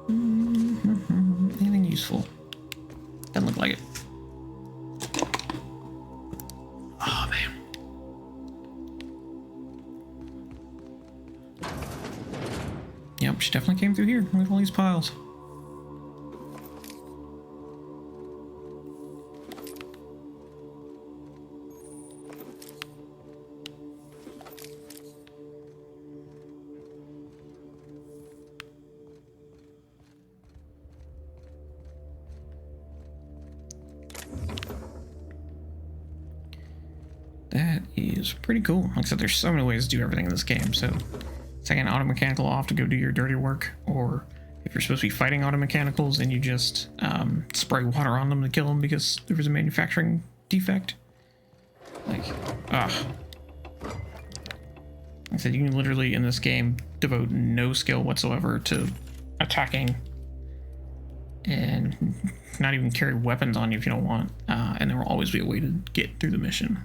Anything useful? Doesn't look like it. Oh, man. Yep, she definitely came through here. Look at all these piles. That is pretty cool. Like I said, there's so many ways to do everything in this game. So taking auto mechanical off to go do your dirty work, or if you're supposed to be fighting auto mechanicals, then you just spray water on them to kill them because there was a manufacturing defect. Like I said, you can literally in this game devote no skill whatsoever to attacking and not even carry weapons on you if you don't want, and there will always be a way to get through the mission.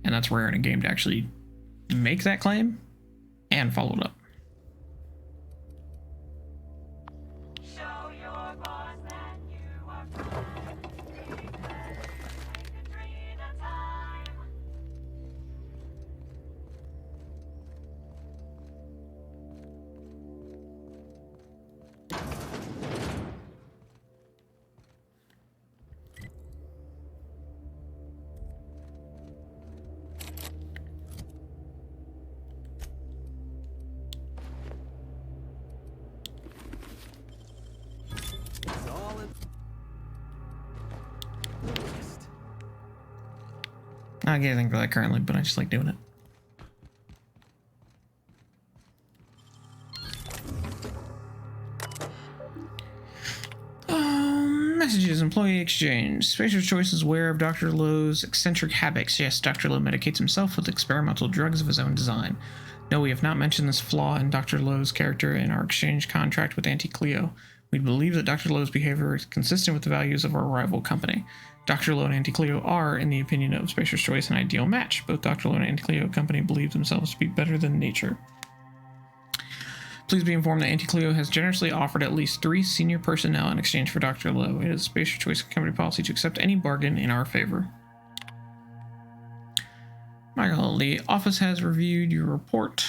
And that's rare in a game to actually make that claim and follow it up. I don't get anything for that currently, but I just like doing it. Messages, employee exchange. Spacer's Choice is aware of Dr. Lowe's eccentric habits. Yes, Dr. Lowe medicates himself with experimental drugs of his own design. No, we have not mentioned this flaw in Dr. Lowe's character in our exchange contract with Auntie Cleo. We believe that Dr. Lowe's behavior is consistent with the values of our rival company. Dr. Lowe and Auntie Cleo are, in the opinion of Spacer's Choice, an ideal match. Both Dr. Lowe and Auntie Cleo company believe themselves to be better than nature. Please be informed that Auntie Cleo has generously offered at least 3 senior personnel in exchange for Dr. Lowe. It is Spacer's Choice company policy to accept any bargain in our favor. Michael, the office has reviewed your report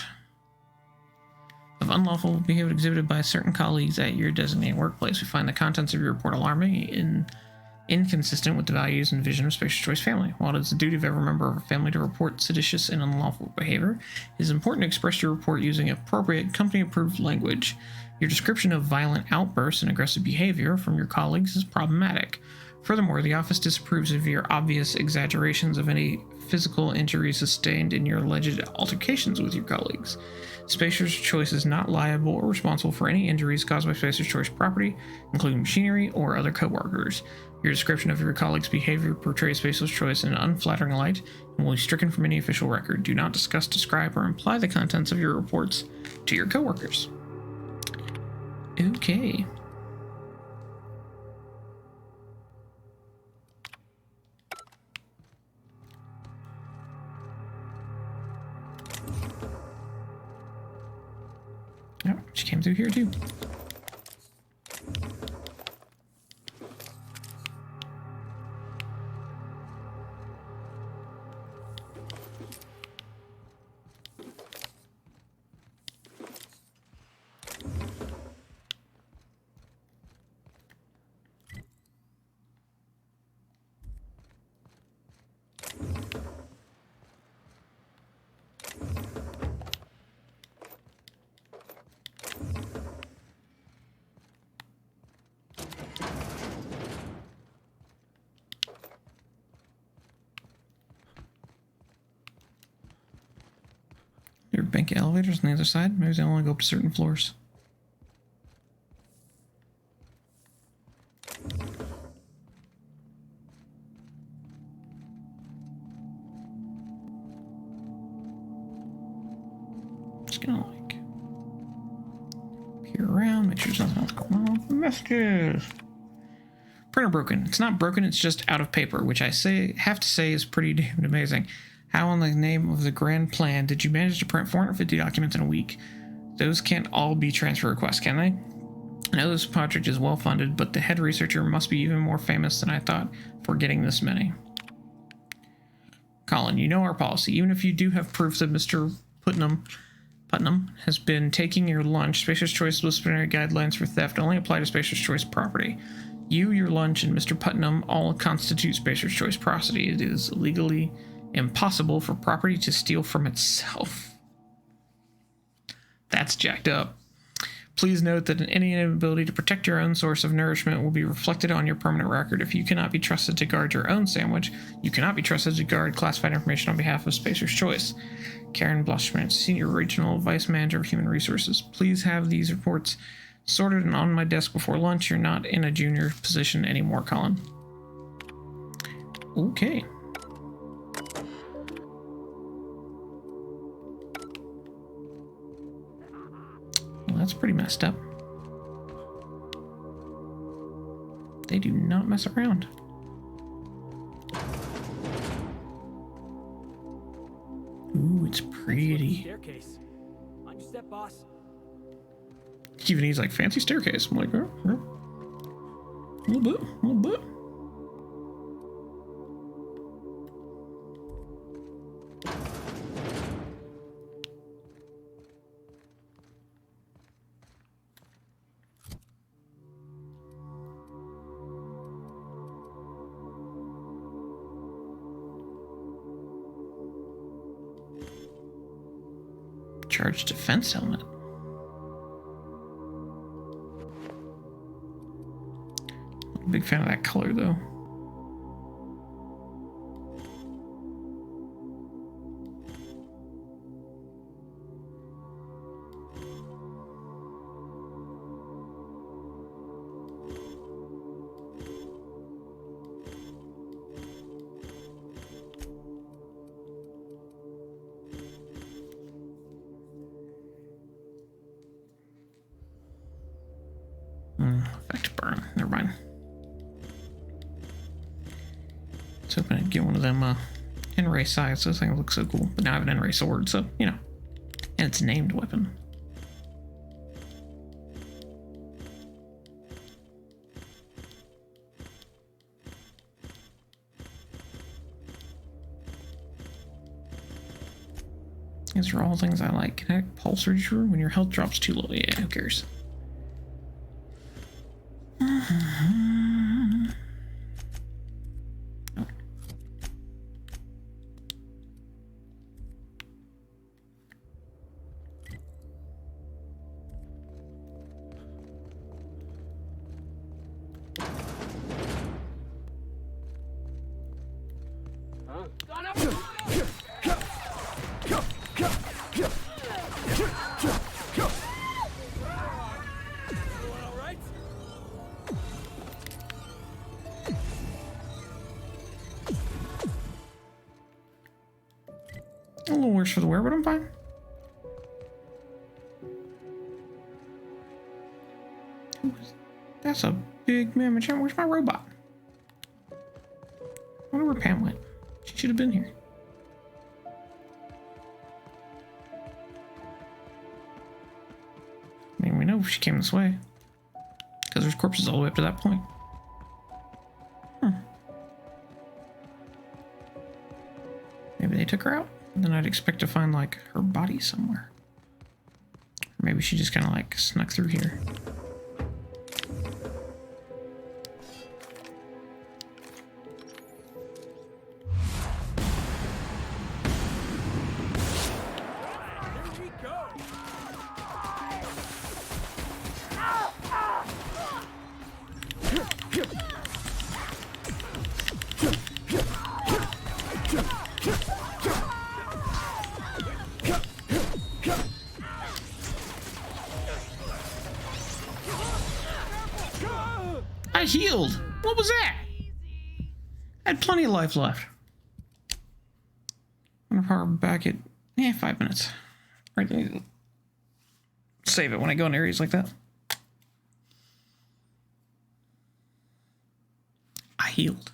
of unlawful behavior exhibited by certain colleagues at your designated workplace. We find the contents of your report alarming and inconsistent with the values and vision of Spacer's Choice family. While it is the duty of every member of a family to report seditious and unlawful behavior, it is important to express your report using appropriate company-approved language. Your description of violent outbursts and aggressive behavior from your colleagues is problematic. Furthermore, the office disapproves of your obvious exaggerations of any physical injuries sustained in your alleged altercations with your colleagues. Spacer's Choice is not liable or responsible for any injuries caused by Spacer's Choice property, including machinery or other co-workers. Your description of your colleagues' behavior portrays Spacer's Choice in an unflattering light and will be stricken from any official record. Do not discuss, describe, or imply the contents of your reports to your co-workers. Okay. Oh, she came through here too. There are bank elevators on the other side. Maybe they only go up to certain floors. Just gonna like peer around, make sure there's nothing else going on. Messages. Printer broken. It's not broken, it's just out of paper, which I have to say is pretty damn amazing. How in the name of the grand plan did you manage to print 450 documents in a week? Those can't all be transfer requests, can they? I know this project is well funded, but the head researcher must be even more famous than I thought for getting this many. Colin, you know our policy. Even if you do have proof that Mr. Putnam has been taking your lunch, Spacer's Choice disciplinary guidelines for theft only apply to Spacer's Choice property. You, your lunch, and Mr. Putnam all constitute Spacer's Choice property. It is legally impossible for property to steal from itself. That's jacked up. Please note that any inability to protect your own source of nourishment will be reflected on your permanent record. If you cannot be trusted to guard your own sandwich, you cannot be trusted to guard classified information on behalf of Spacer's Choice. Karen Blushman, Senior Regional Vice Manager of Human Resources. Please have these reports sorted and on my desk before lunch. You're not in a junior position anymore, Colin. Okay. Well, that's pretty messed up. They do not mess around. Ooh, it's pretty. Staircase. On your step, boss. Even he's like, fancy staircase. I'm like, oh, yeah. A little bit, a little bit. Charged defense helmet. I'm a big fan of that color, though. Effect burn. Never mind. I was hoping I'd get one of them N-ray sights. Those things look so cool. But now I have an N-ray sword, so, you know. And it's a named weapon. These are all things I like. Kinetic pulse reducer when your health drops too low. Yeah, who cares? A little worse for the wear, but I'm fine. That's a big mammoth. Where's my robot? I wonder where Pam went. She should have been here. I mean, we know she came this way. Because there's corpses all the way up to that point. Maybe they took her out? Then I'd expect to find, like, her body somewhere. Or maybe she just kind of, like, snuck through here. I healed. What was that? I had plenty of life left. I'm gonna power back at 5 minutes. Right, save it when I go in areas like that. I healed.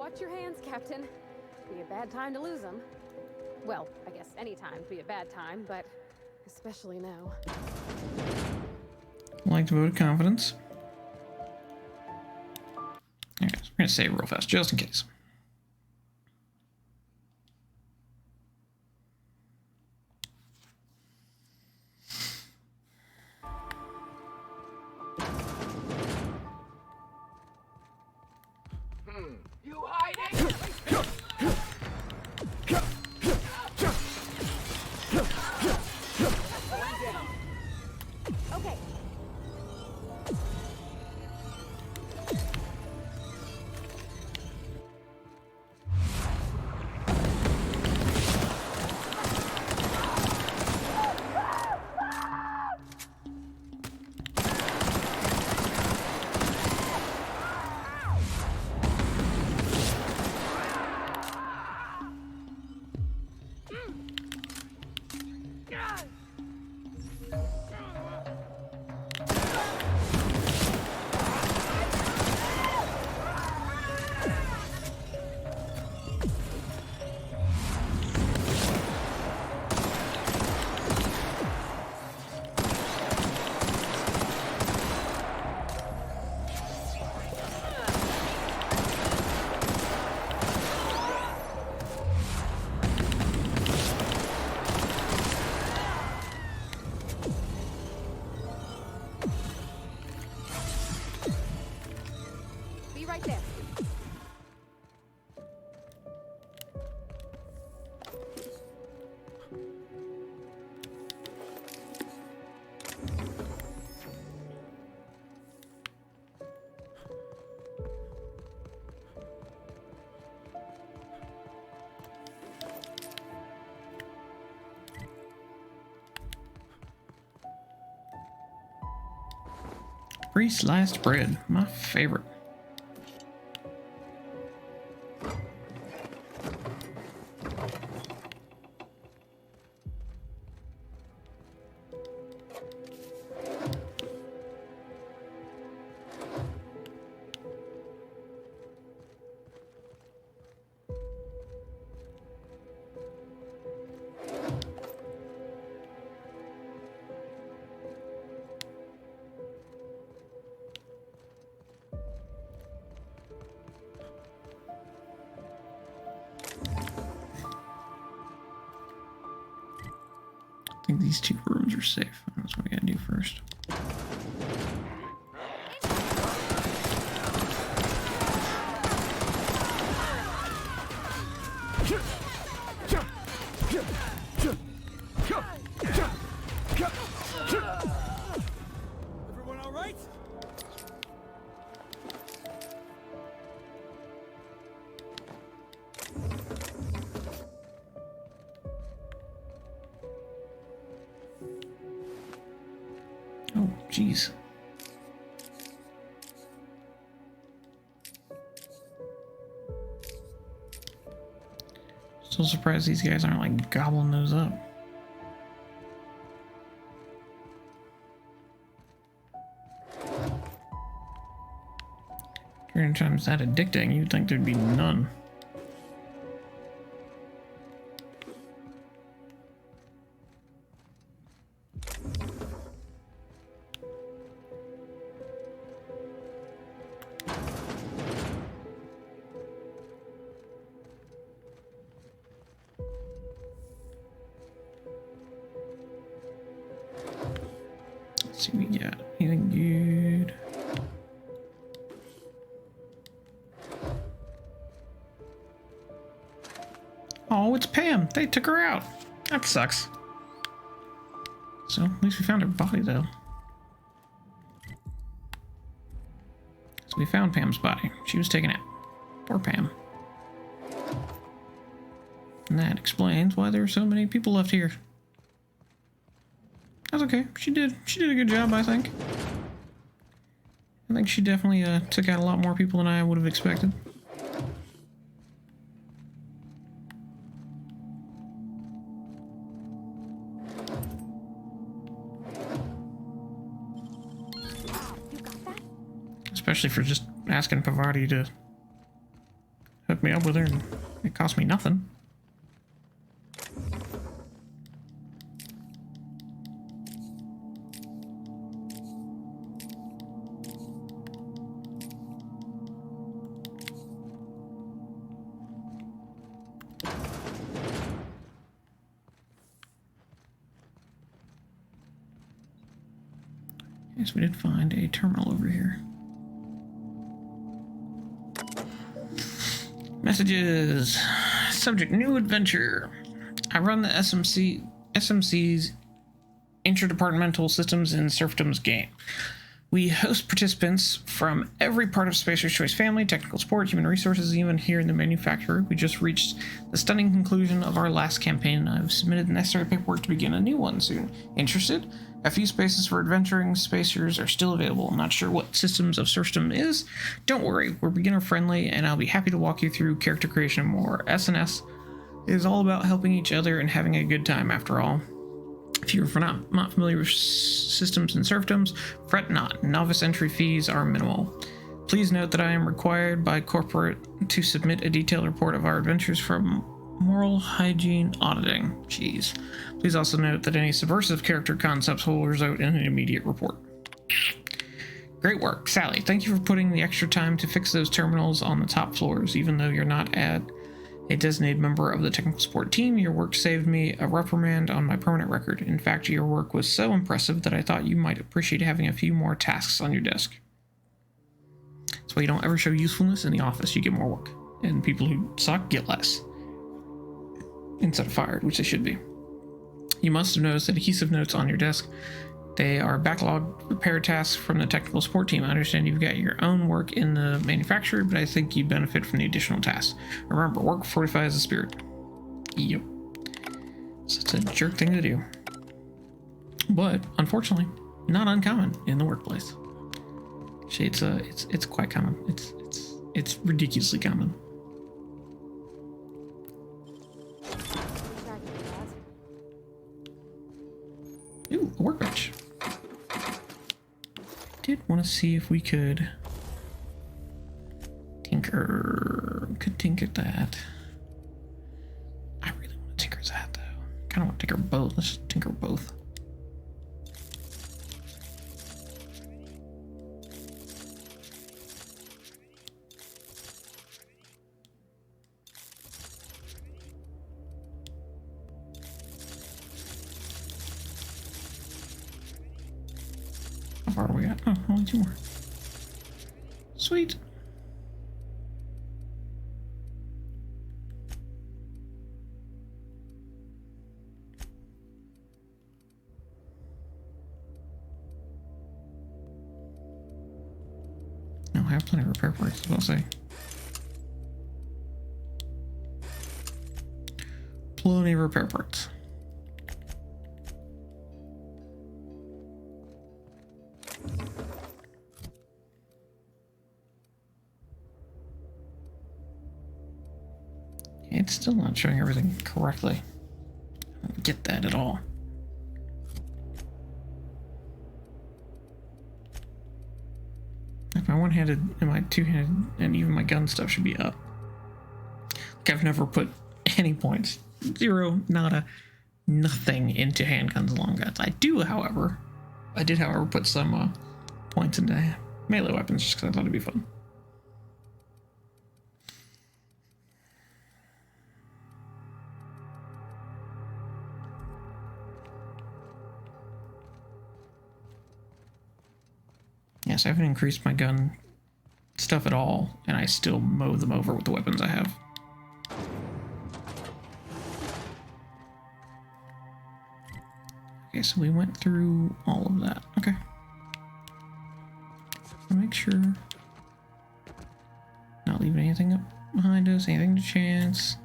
Watch your hands, Captain. Be a bad time to lose them. Well, I guess any time would be a bad time, but especially now. Like to vote of confidence. Okay, so we're gonna save real fast, just in case. You hiding? Okay. Be right there. Pre-sliced bread, my favorite. I think these two rooms are safe. That's what we gotta do first. Everyone all right? Oh, jeez. Still surprised these guys aren't like gobbling those up. During times that addicting, you'd think there'd be none. Let's see what we got. Anything good? Oh, it's Pam. They took her out. That sucks. So, at least we found her body, though. So we found Pam's body. She was taken out. Poor Pam. And that explains why there are so many people left here. That's okay. She did a good job, I think. I think she definitely took out a lot more people than I would have expected. Especially for just asking Pavarti to hook me up with her and it cost me nothing. Yes, we did find a terminal over here. Messages. Subject: new adventure. I run the SMC's Interdepartmental Systems and Serfdoms game. We host participants from every part of Spacer's Choice family, technical support, human resources, even here in the manufacturer. We just reached the stunning conclusion of our last campaign, and I've submitted the necessary paperwork to begin a new one soon. Interested? A few spaces for adventuring spacers are still available. I'm not sure what Systems of Serfdom is. Don't worry, we're beginner friendly, and I'll be happy to walk you through character creation and more. S&S is all about helping each other and having a good time after all. If you're not familiar with Systems and Serfdoms, fret not. Novice entry fees are minimal. Please note that I am required by corporate to submit a detailed report of our adventures from moral hygiene auditing. Jeez. Please also note that any subversive character concepts will result in an immediate report. Great work, Sally. Thank you for putting the extra time to fix those terminals on the top floors. Even though you're not a designated member of the technical support team, your work saved me a reprimand on my permanent record. In fact, your work was so impressive that I thought you might appreciate having a few more tasks on your desk. That's why you don't ever show usefulness in the office. You get more work. And people who suck get less. Instead of fired, which they should be. You must have noticed adhesive notes on your desk. They are backlog repair tasks from the technical support team. I understand you've got your own work in the manufacturer, but I think you'd benefit from the additional tasks. Remember, work fortifies the spirit. Yep. So it's a jerk thing to do. But, unfortunately, not uncommon in the workplace. Actually, it's quite common. It's ridiculously common. Ooh, a workbench. Did want to see if we could tinker. Could tinker that. I really want to tinker that though. Kind of want to tinker both. Let's just tinker both. How far are we at? Oh, only 2 more. Sweet. No, I have plenty of repair parts, I'll say. Plenty of repair parts. It's still not showing everything correctly. I don't get that at all. If my one-handed and my two-handed and even my gun stuff should be up. Like I've never put any points. 0, nada, nothing into handguns and long guns. I did, however, put some points into melee weapons just because I thought it'd be fun. Yes, I haven't increased my gun stuff at all, and I still mow them over with the weapons I have. Okay, so we went through all of that. Okay. I'll make sure. Not leaving anything up behind us, anything to chance.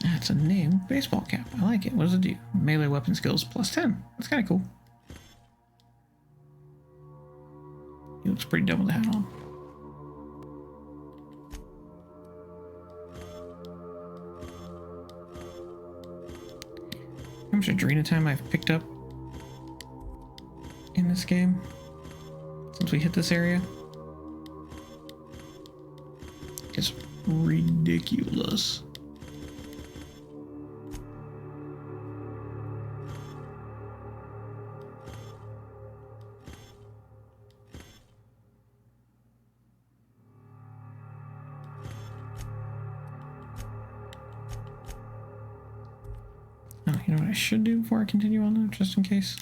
That's a new baseball cap. I like it. What does it do? Melee weapon skills plus 10. That's kind of cool. He looks pretty dumb with the hat on. much adrenatime I've picked up in this game since we hit this area. It's ridiculous. Oh, you know what I should do before I continue on though, just in case?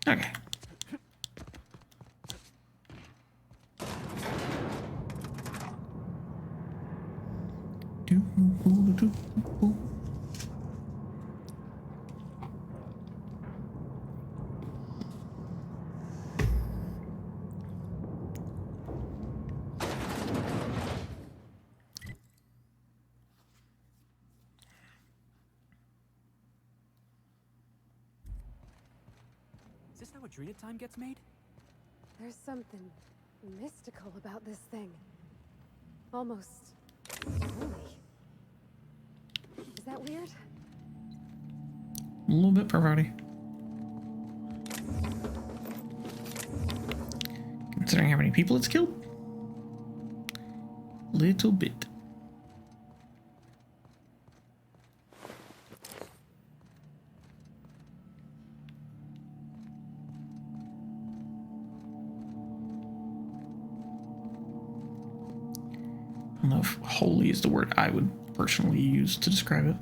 Okay. Is this how adrenatime gets made? There's something mystical about this thing. Almost holy. Is that weird? A little bit, Parvati. Considering how many people it's killed? Little bit. I don't know if holy is the word I would personally use to describe it.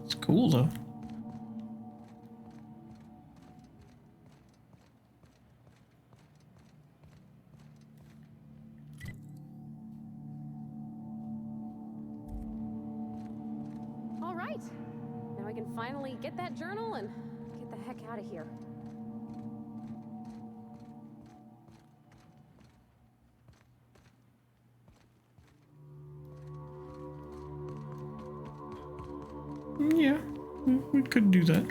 It's cool though. All right. Now I can finally get that journal and get the heck out of here. Yeah, we could do that.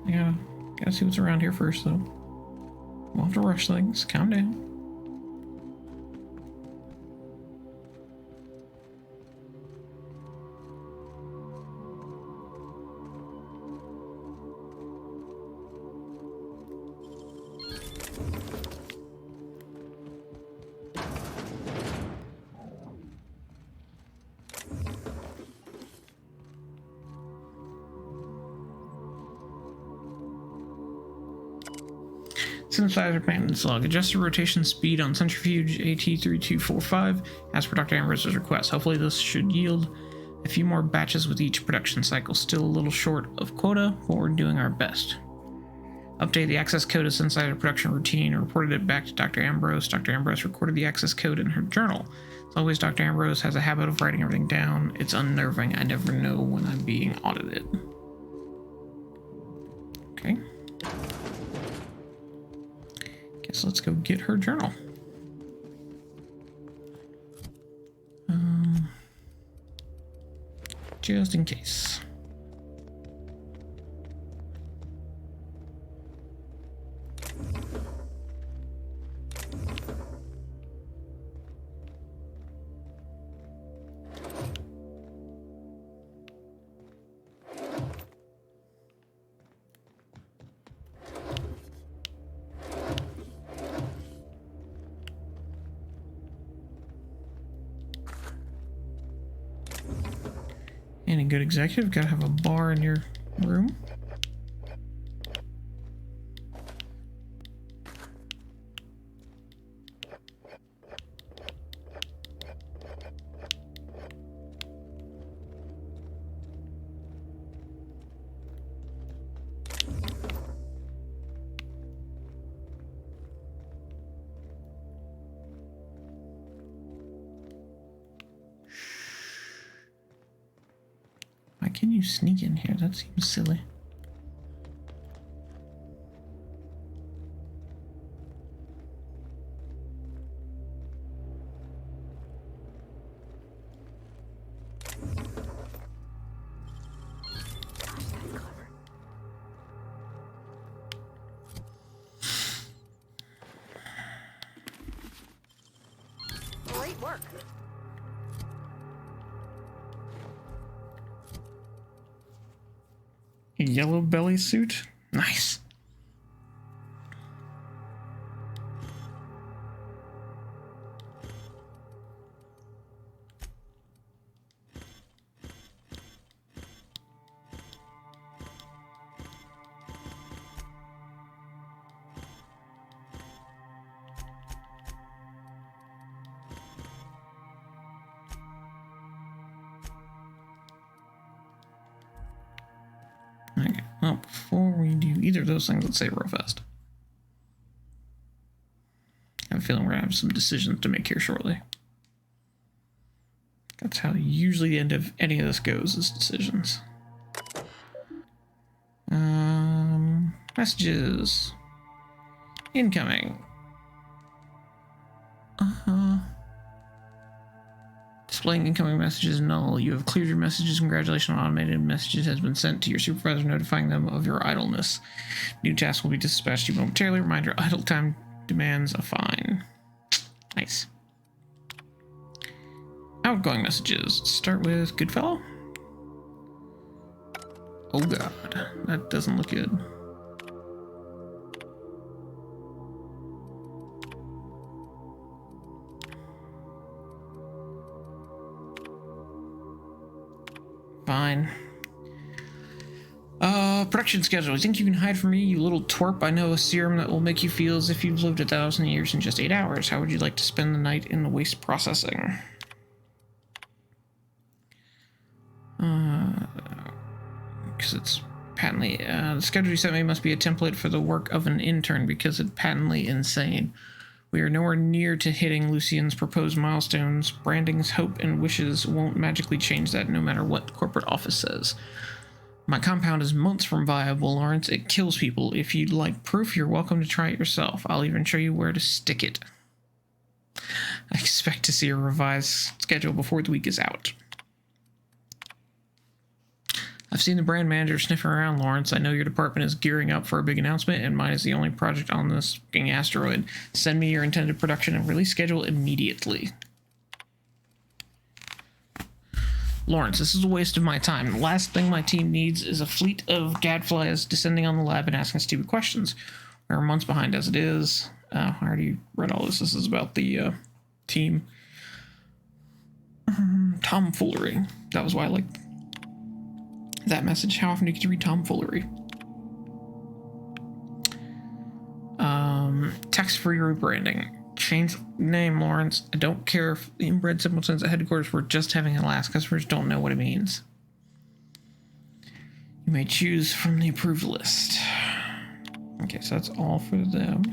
Yeah, gotta see what's around here first, though. We'll have to rush things. Calm down. Synthesizer maintenance log. Adjust the rotation speed on centrifuge AT3245 as per Dr. Ambrose's request. Hopefully this should yield a few more batches with each production cycle. Still a little short of quota, but we're doing our best. Update the access code of synthesizer production routine and reported it back to Dr. Ambrose. Dr. Ambrose recorded the access code in her journal. As always, Dr. Ambrose has a habit of writing everything down. It's unnerving. I never know when I'm being audited. Okay. Guess let's go get her journal. Just in case. Any good executive gotta have a bar in your room. can you sneak in here? That seems silly. Great work. Yellow belly suit? Nice. Okay, well, before we do either of those things, let's say real fast. I have a feeling we're gonna have some decisions to make here shortly. That's how usually the end of any of this goes, is decisions. Messages. Incoming. Displaying incoming messages null. You have cleared your messages. Congratulations, automated messages has been sent to your supervisor notifying them of your idleness. New task will be dispatched to you momentarily. Reminder, idle time demands a fine. Nice. Outgoing messages. Start with Goodfellow. Oh god, that doesn't look good. Fine. Production schedule. You think you can hide from me, you little twerp? I know a serum that will make you feel as if you've lived 1,000 years in just 8 hours. How would you like to spend the night in the waste processing? Because it's patently... the schedule you sent me must be a template for the work of an intern because it's patently insane. We are nowhere near to hitting Lucien's proposed milestones. Branding's hope and wishes won't magically change that no matter what corporate office says. My compound is months from viable, Lawrence. It kills people. If you'd like proof, you're welcome to try it yourself. I'll even show you where to stick it. I expect to see a revised schedule before the week is out. I've seen the brand manager sniffing around, Lawrence. I know your department is gearing up for a big announcement, and mine is the only project on this fucking asteroid. Send me your intended production and release schedule immediately. Lawrence, this is a waste of my time. The last thing my team needs is a fleet of gadflies descending on the lab and asking stupid questions. We're months behind as it is. I already read all this. This is about the team. Tomfoolery. That was why I liked that message. How often do you get to read tomfoolery? Tax-free rebranding. Change name, Lawrence. I don't care if the inbred simpletons at headquarters were just having a last. Customers don't know what it means. You may choose from the approved list. Okay, so that's all for them.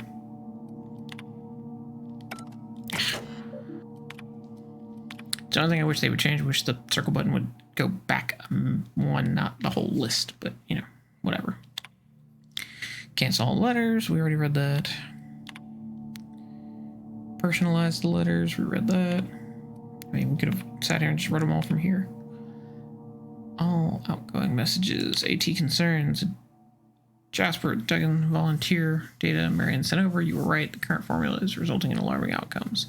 The only thing I wish they would change, I wish the circle button would go back one, not the whole list, but, you know, whatever. Cancel all letters. We already read that. Personalize the letters. We read that. I mean, we could have sat here and just read them all from here. All outgoing messages. AT concerns. Jasper, Duggan, volunteer data. Marion sent over. You were right. The current formula is resulting in alarming outcomes.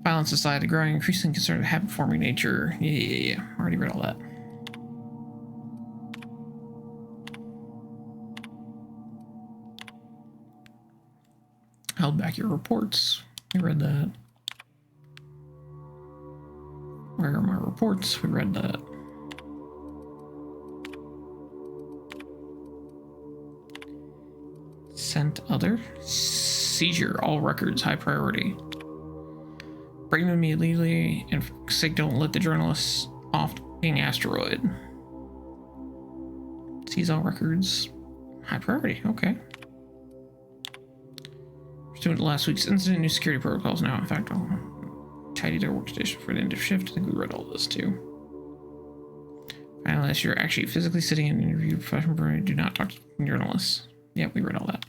Violence aside, the growing increasing concern of habit-forming nature. Yeah. Already read all that. Held back your reports. We read that. Where are my reports? We read that. Sent other. Seizure. All records. High priority. Bring them immediately and for sake don't let the journalists off the asteroid. Seize all records. High priority. Okay. Pursuant to last week's incident, new security protocols now. In fact, I'll tidy their workstation for the end of shift. I think we read all this too. Unless you're actually physically sitting in an interview, professional room, do not talk to journalists. Yeah, we read all that.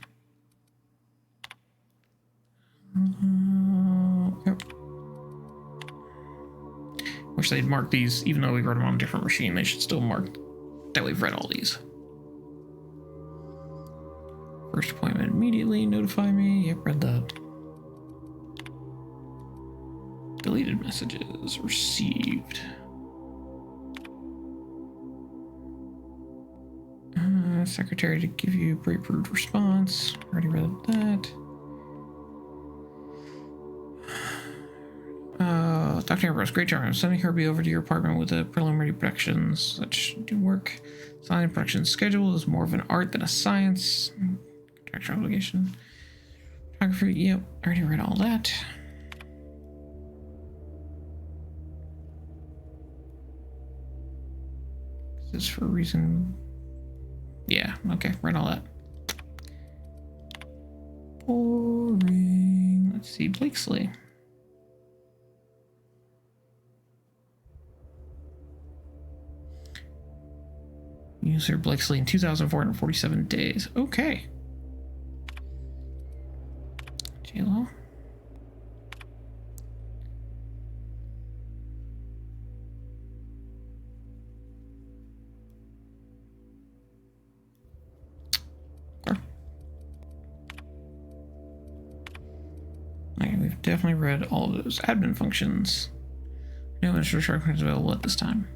Yep. Wish they'd mark these, even though we wrote them on a different machine, they should still mark that we've read all these. First appointment immediately, notify me. Yep, read that. Deleted messages received. Secretary to give you pre-approved response. Already read that. Dr. Ambrose, great job. I'm sending Herbie over to your apartment with the preliminary productions. That should do work. Signing production schedule is more of an art than a science. Contractual obligation. Photography, yep. Already read all that. This is for a reason. Yeah, okay, read all that. Boring. Let's see, Blakesley. User Blakesley in 2,447 days. Okay. J-Lo. We've definitely read all of those admin functions. No instruction is available at this time.